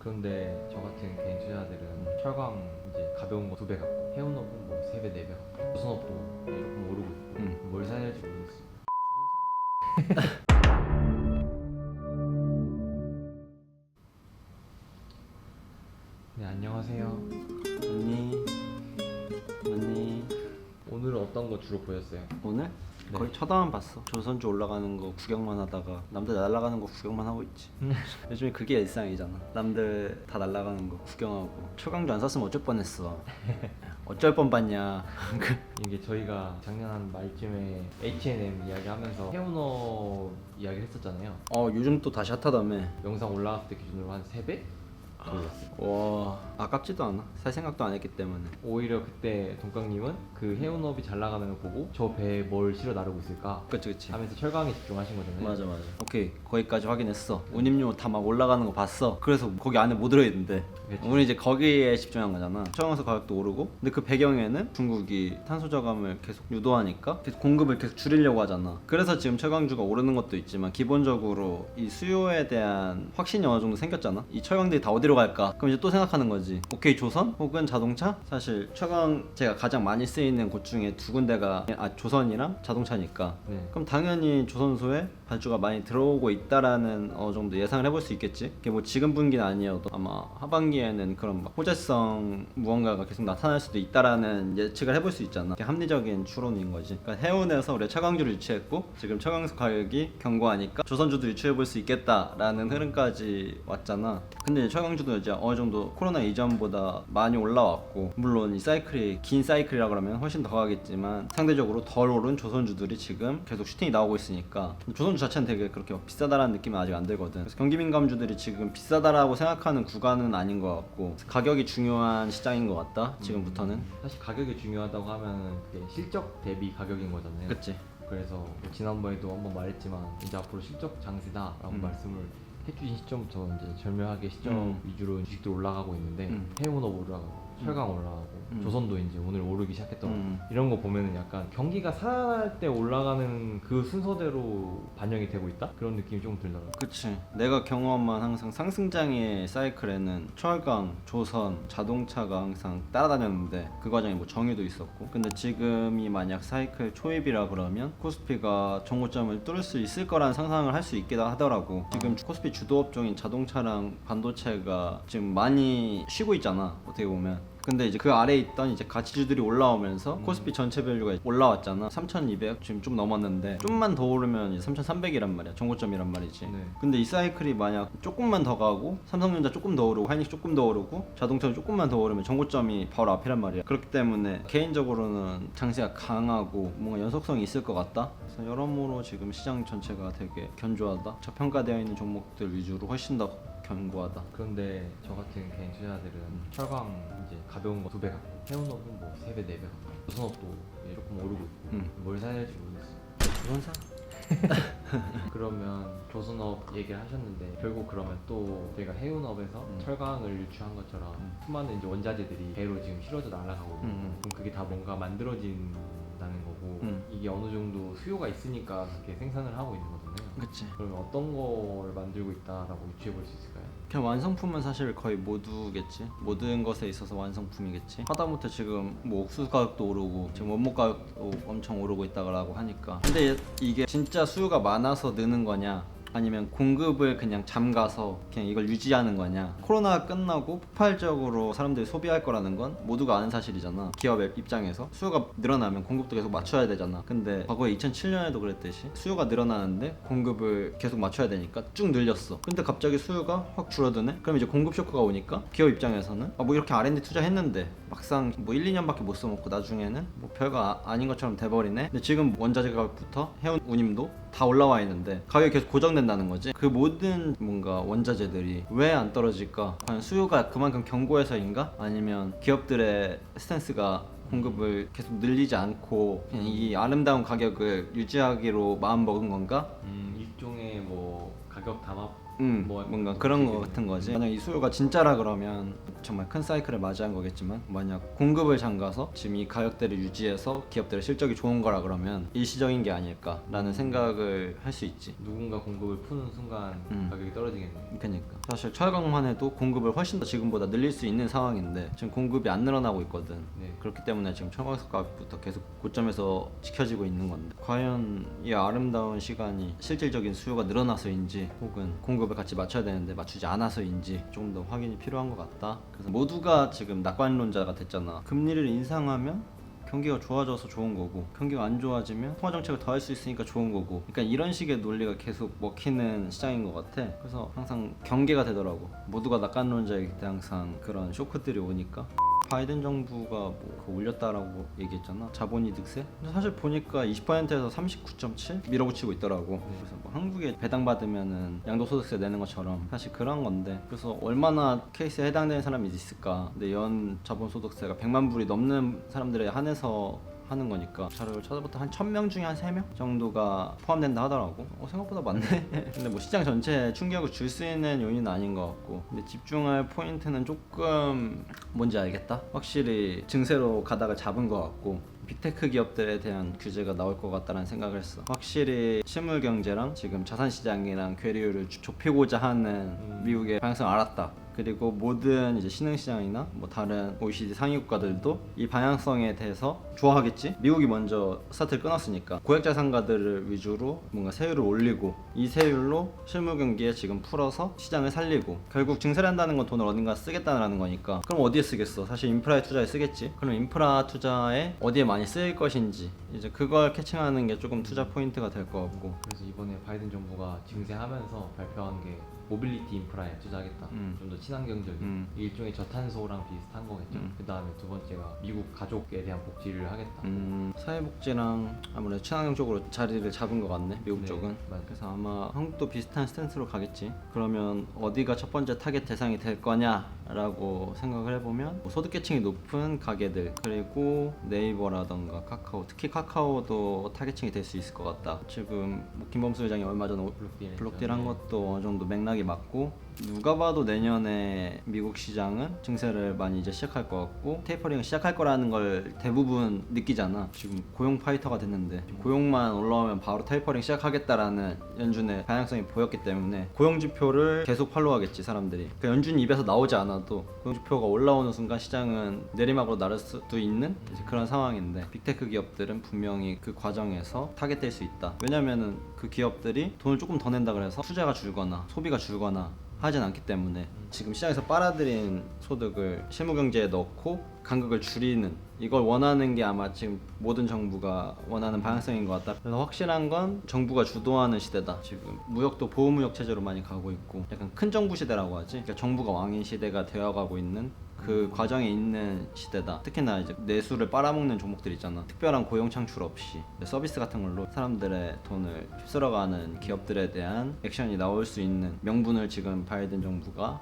그런데 저 같은 개인 투자자들은 철강 이제 가벼운 거 2배 갖고 해운업은 뭐 3배, 4배 갖고 조선업도 조금 오르고 있고 뭘 사야 될지 모르겠어요. 네, 안녕하세요. 언니 오늘은 어떤 거 주로 보였어요? 오늘? 네. 거의 쳐다만 봤어. 조선주 올라가는 거 구경만 하다가 남들 날아가는 거 구경만 하고 있지. 요즘에 그게 일상이잖아. 남들 다 날아가는 거 구경하고. 초강주 안 샀으면 어쩔 뻔했어. 어쩔 뻔 봤냐. 이게 저희가 작년 한 말쯤에 H&M 이야기하면서 해운업 이야기를 했었잖아요. 요즘 또 다시 핫하다며. 영상 올라갔을 때 기준으로 한 3배? 올랐어요. 와, 아깝지도 않아. 살 생각도 안 했기 때문에. 오히려 그때 동강님은 그 해운업이 잘 나가는 걸 보고 저 배에 뭘 실어 나르고 있을까 그치. 하면서 철강에 집중하신 거잖아요. 맞아. 오케이, 거기까지 확인했어. 운임료 다 막 올라가는 거 봤어. 그래서 거기 안에 뭐 들어있는데 그치. 우리 이제 거기에 집중한 거잖아. 철강소 가격도 오르고, 근데 그 배경에는 중국이 탄소 저감을 계속 유도하니까 계속 공급을 계속 줄이려고 하잖아. 그래서 지금 철강주가 오르는 것도 있지만 기본적으로 이 수요에 대한 확신이 어느 정도 생겼잖아. 이 철강들이 다 어디로 갈까? 그럼 이제 또 생각하는 거지. 오케이, 조선 혹은 자동차? 사실 철강 제가 가장 많이 쓰이는 곳 중에 두 군데가 조선이랑 자동차니까. 네. 그럼 당연히 조선소에 발주가 많이 들어오고 있다라는 어느 정도 예상을 해볼 수 있겠지. 그게 뭐 지금 분기는 아니어도 아마 하반기에는 그런 막 호재성 무언가가 계속 나타날 수도 있다라는 예측을 해볼 수 있잖아. 그게 합리적인 추론인 거지. 그러니까 해운에서 우리가 철강주를 유치했고 지금 철강소 가격이 견고하니까 조선주도 유치해볼 수 있겠다라는 흐름까지 왔잖아. 근데 이제 철강주도 이제 어느 정도 코로나 이전보다 많이 올라왔고, 물론 이 사이클이 긴 사이클이라 그러면 훨씬 더 가겠지만 상대적으로 덜 오른 조선주들이 지금 계속 슈팅이 나오고 있으니까 조선주 자체는 되게 그렇게 비싸다라는 느낌은 아직 안 들거든. 그래서 경기민감주들이 지금 비싸다라고 생각하는 구간은 아닌 것 같고 가격이 중요한 시장인 것 같다 지금부터는. 사실 가격이 중요하다고 하면 그게 실적 대비 가격인 거잖아요. 그치. 그래서 뭐 지난번에도 한번 말했지만 이제 앞으로 실적 장세다라고 말씀을 해주신 시점부터 이제 절묘하게 시점 위주로 주식들 올라가고 있는데 해운업 올라가고 철강 올라가고 조선도 이제 오늘 오르기 시작했던 이런 거 보면은 약간 경기가 살아날 때 올라가는 그 순서대로 반영이 되고 있다? 그런 느낌이 조금 들더라고요. 그치. 내가 경험한 항상 상승장의 사이클에는 철강, 조선, 자동차가 항상 따라다녔는데 그 과정에 뭐 정유도 있었고, 근데 지금이 만약 사이클 초입이라 그러면 코스피가 정고점을 뚫을 수 있을 거라는 상상을 할 수 있기도 하더라고. 지금 코스피 주도 업종인 자동차랑 반도체가 지금 많이 쉬고 있잖아, 어떻게 보면. 근데 이제 그 아래에 있던 이제 가치주들이 올라오면서 코스피 전체 밸류가 올라왔잖아. 3,200 지금 좀 넘었는데 좀만 더 오르면 이제 3,300이란 말이야. 정고점이란 말이지. 네. 근데 이 사이클이 만약 조금만 더 가고 삼성전자 조금 더 오르고 하이닉스 조금 더 오르고 자동차 조금만 더 오르면 정고점이 바로 앞이란 말이야. 그렇기 때문에 개인적으로는 장세가 강하고 뭔가 연속성이 있을 것 같다. 그래서 여러모로 지금 시장 전체가 되게 견조하다. 저평가되어 있는 종목들 위주로 훨씬 더 견고하다. 그런데 저 같은 개인 투자자들은 철강 이제 가벼운 거 2배 갖고 해운업은 뭐 3배, 4배 갖고 조선업도 이제 조금 오르고 있고 뭘 사야 될지 모르겠어요. 조선사? 그러면 조선업 얘기를 하셨는데 결국 그러면 또 저희가 해운업에서 철강을 유치한 것처럼 수많은 이제 원자재들이 배로 지금 실어져 날아가고 그럼 그게 다 뭔가 만들어진다는 거고 이게 어느 정도 수요가 있으니까 그렇게 생산을 하고 있는 거잖아요. 그치. 그러면 어떤 걸 만들고 있다라고 유추해 볼 수 있을까요? 그냥 완성품은 사실 거의 모두겠지. 모든 것에 있어서 완성품이겠지. 하다못해 지금 뭐 옥수수 가격도 오르고 지금 원목 가격도 엄청 오르고 있다고 하니까. 근데 이게 진짜 수요가 많아서 느는 거냐, 아니면 공급을 그냥 잠가서 그냥 이걸 유지하는 거냐. 코로나가 끝나고 폭발적으로 사람들이 소비할 거라는 건 모두가 아는 사실이잖아. 기업 입장에서 수요가 늘어나면 공급도 계속 맞춰야 되잖아. 근데 과거에 2007년에도 그랬듯이 수요가 늘어나는데 공급을 계속 맞춰야 되니까 쭉 늘렸어. 근데 갑자기 수요가 확 줄어드네? 그럼 이제 공급 쇼크가 오니까 기업 입장에서는 뭐 이렇게 R&D 투자했는데 막상 뭐 1, 2년밖에 못 써먹고 나중에는 뭐 별거 아닌 것처럼 돼버리네. 근데 지금 원자재 가격부터 해운 운임도 다 올라와 있는데 가격이 계속 고정된다는 거지. 그 모든 뭔가 원자재들이 왜 안 떨어질까? 과연 수요가 그만큼 견고해서인가? 아니면 기업들의 스탠스가 공급을 계속 늘리지 않고 그냥 이 아름다운 가격을 유지하기로 마음 먹은 건가? 일종의 뭐 가격 담합 뭔가 그런 거 같은 거지. 만약 이 수요가 진짜라 그러면 정말 큰 사이클을 맞이한 거겠지만 만약 공급을 잠가서 지금 이 가격대를 유지해서 기업들의 실적이 좋은 거라 그러면 일시적인 게 아닐까라는 생각을 할 수 있지. 누군가 공급을 푸는 순간 가격이 떨어지겠네. 그러니까 사실 철강만 해도 공급을 훨씬 더 지금보다 늘릴 수 있는 상황인데 지금 공급이 안 늘어나고 있거든. 네. 그렇기 때문에 지금 철강석 가격부터 계속 고점에서 지켜지고 있는 건데 과연 이 아름다운 시간이 실질적인 수요가 늘어나서인지 혹은 공급을 같이 맞춰야 되는데 맞추지 않아서인지 조금 더 확인이 필요한 것 같다. 그래서 모두가 지금 낙관론자가 됐잖아. 금리를 인상하면 경기가 좋아져서 좋은 거고 경기가 안 좋아지면 통화 정책을 더 할 수 있으니까 좋은 거고 그러니까 이런 식의 논리가 계속 먹히는 시장인 것 같아. 그래서 항상 경계가 되더라고. 모두가 낙관론자이기 때 항상 그런 쇼크들이 오니까 바이든 정부가 뭐 올렸다라고 얘기했잖아. 자본이득세. 근데 사실 보니까 20%에서 39.7 밀어붙이고 있더라고. 그래서 뭐 한국에 배당받으면은 양도소득세 내는 것처럼 사실 그런 건데 그래서 얼마나 케이스에 해당되는 사람이 있을까. 근데 연 자본소득세가 100만 불이 넘는 사람들에 한해서 하는 거니까 자료를 찾아봤다 한 1000명 중에 한 3명 정도가 포함된다 하더라고. 생각보다 많네. 근데 뭐 시장 전체에 충격을 줄 수 있는 요인은 아닌 것 같고 근데 집중할 포인트는 조금 뭔지 알겠다. 확실히 증세로 가다가 잡은 것 같고 빅테크 기업들에 대한 규제가 나올 것 같다는 생각을 했어. 확실히 실물 경제랑 지금 자산 시장이랑 괴리율을 좁히고자 하는 미국의 방향성을 알았다. 그리고 모든 이제 신흥시장이나 뭐 다른 OECD 상위 국가들도 이 방향성에 대해서 좋아하겠지. 미국이 먼저 스타트를 끊었으니까 고액자산가들을 위주로 뭔가 세율을 올리고 이 세율로 실물 경기에 지금 풀어서 시장을 살리고 결국 증세를 한다는 건 돈을 어딘가 쓰겠다는 거니까 그럼 어디에 쓰겠어? 사실 인프라에 투자에 쓰겠지. 그럼 인프라 투자에 어디에 많이 쓰일 것인지 이제 그걸 캐칭하는 게 조금 투자 포인트가 될 것 같고. 그래서 이번에 바이든 정부가 증세하면서 발표한 게 모빌리티 인프라에 투자하겠다. 좀 더 친환경적인 일종의 저탄소랑 비슷한 거겠죠. 그 다음에 두 번째가 미국 가족에 대한 복지를 하겠다. 사회복지랑 아무래도 친환경 쪽으로 자리를 잡은 것 같네 미국 네, 쪽은. 맞아요. 그래서 아마 한국도 비슷한 스탠스로 가겠지. 그러면 어디가 첫 번째 타겟 대상이 될 거냐라고 생각을 해보면 뭐 소득계층이 높은 가게들 그리고 네이버라던가 카카오, 특히 카카오도 타겟층이 될 수 있을 것 같다. 지금 뭐 김범수 회장이 얼마 전에 블록딜 한 것도 어느 정도 맥락이 맞고 누가 봐도 내년에 미국 시장은 증세를 많이 이제 시작할 것 같고 테이퍼링을 시작할 거라는 걸 대부분 느끼잖아. 지금 고용 파이터가 됐는데 고용만 올라오면 바로 테이퍼링 시작하겠다라는 연준의 방향성이 보였기 때문에 고용 지표를 계속 팔로우하겠지 사람들이. 그러니까 연준 입에서 나오지 않아도 고용 지표가 올라오는 순간 시장은 내리막으로 나를 수도 있는 이제 그런 상황인데 빅테크 기업들은 분명히 그 과정에서 타겟될 수 있다. 왜냐면은 그 기업들이 돈을 조금 더 낸다 그래서 투자가 줄거나 소비가 줄거나 하진 않기 때문에 지금 시장에서 빨아들인 소득을 실무경제에 넣고 간극을 줄이는 이걸 원하는 게 아마 지금 모든 정부가 원하는 방향성인 것 같다. 그래서 확실한 건 정부가 주도하는 시대다. 지금 무역도 보호무역 체제로 많이 가고 있고 약간 큰 정부 시대라고 하지. 그러니까 정부가 왕인 시대가 되어가고 있는 그 과정에 있는 시대다. 특히나 이제 내수를 빨아먹는 종목들 있잖아. 특별한 고용 창출 없이 서비스 같은 걸로 사람들의 돈을 휩쓸어가는 기업들에 대한 액션이 나올 수 있는 명분을 지금 바이든 정부가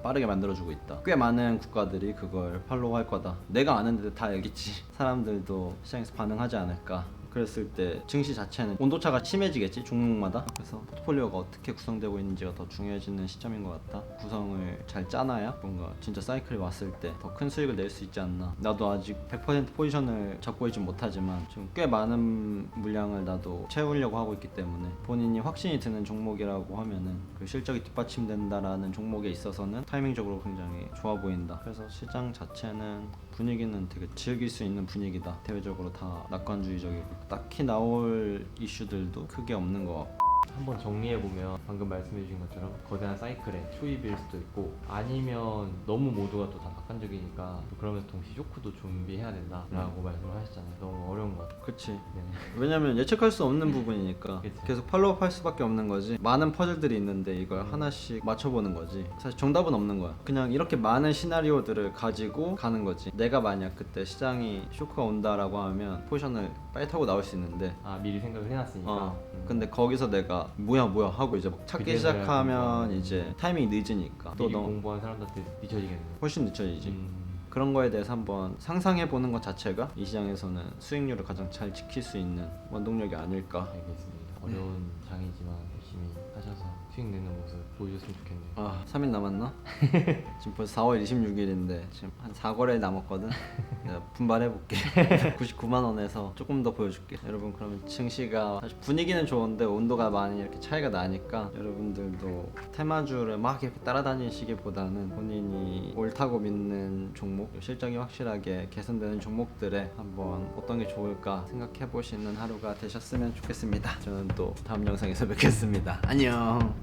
빠르게 만들어주고 있다. 꽤 많은 국가들이 그걸 팔로우할 거다. 내가 아는데 다 알겠지. 사람들도 시장에서 반응하지 않을까. 그랬을 때 증시 자체는 온도차가 심해지겠지 종목마다. 그래서 포트폴리오가 어떻게 구성되고 있는지가 더 중요해지는 시점인 것 같다. 구성을 잘 짜놔야 뭔가 진짜 사이클이 왔을 때 더 큰 수익을 낼 수 있지 않나. 나도 아직 100% 포지션을 잡고 있진 못하지만 지금 꽤 많은 물량을 나도 채우려고 하고 있기 때문에 본인이 확신이 드는 종목이라고 하면은 그 실적이 뒷받침된다라는 종목에 있어서는 타이밍적으로 굉장히 좋아 보인다. 그래서 시장 자체는 분위기는 되게 즐길 수 있는 분위기다. 대외적으로 다 낙관주의적이고 딱히 나올 이슈들도 크게 없는 것 같고. 한번 정리해보면 방금 말씀해주신 것처럼 거대한 사이클의 초입일 수도 있고 아니면 너무 모두가 또 다 낙관적이니까 또 그러면서 동시에 쇼크도 준비해야 된다라고 말씀을 하셨잖아요. 너무 어려운 것 같아요. 그치. 네. 왜냐면 예측할 수 없는 부분이니까 그치. 계속 팔로우업 할 수밖에 없는 거지. 많은 퍼즐들이 있는데 이걸 하나씩 맞춰보는 거지. 사실 정답은 없는 거야. 그냥 이렇게 많은 시나리오들을 가지고 가는 거지. 내가 만약 그때 시장이 쇼크가 온다라고 하면 포지션을 빨리 타고 나올 수 있는데 미리 생각을 해놨으니까. 근데 거기서 내가 뭐야 하고 이제 막 찾기 그래서야 시작하면 공부하는 이제 타이밍이 늦으니까 또 미리 너무 공부한 사람들한테 미쳐지겠네요. 훨씬 늦춰지지. 그런 거에 대해서 한번 상상해 보는 것 자체가 이 시장에서는 수익률을 가장 잘 지킬 수 있는 원동력이 아닐까. 알겠습니다. 어려운 장이지만 열심히 하셔서 수익 내는 모습 보여줬으면 좋겠네요. 아 3일 남았나? 지금 벌써 4월 26일인데 지금 한 4거래 남았거든. 내가 분발해볼게. 99만 원에서 조금 더 보여줄게. 여러분 그러면 증시가 사실 분위기는 좋은데 온도가 많이 이렇게 차이가 나니까 여러분들도 테마주를 막 이렇게 따라다니시기보다는 본인이 옳다고 믿는 종목, 실적이 확실하게 개선되는 종목들에 한번 어떤 게 좋을까 생각해 보시는 하루가 되셨으면 좋겠습니다. 저는 또 다음 영상에서 뵙겠습니다. 안녕.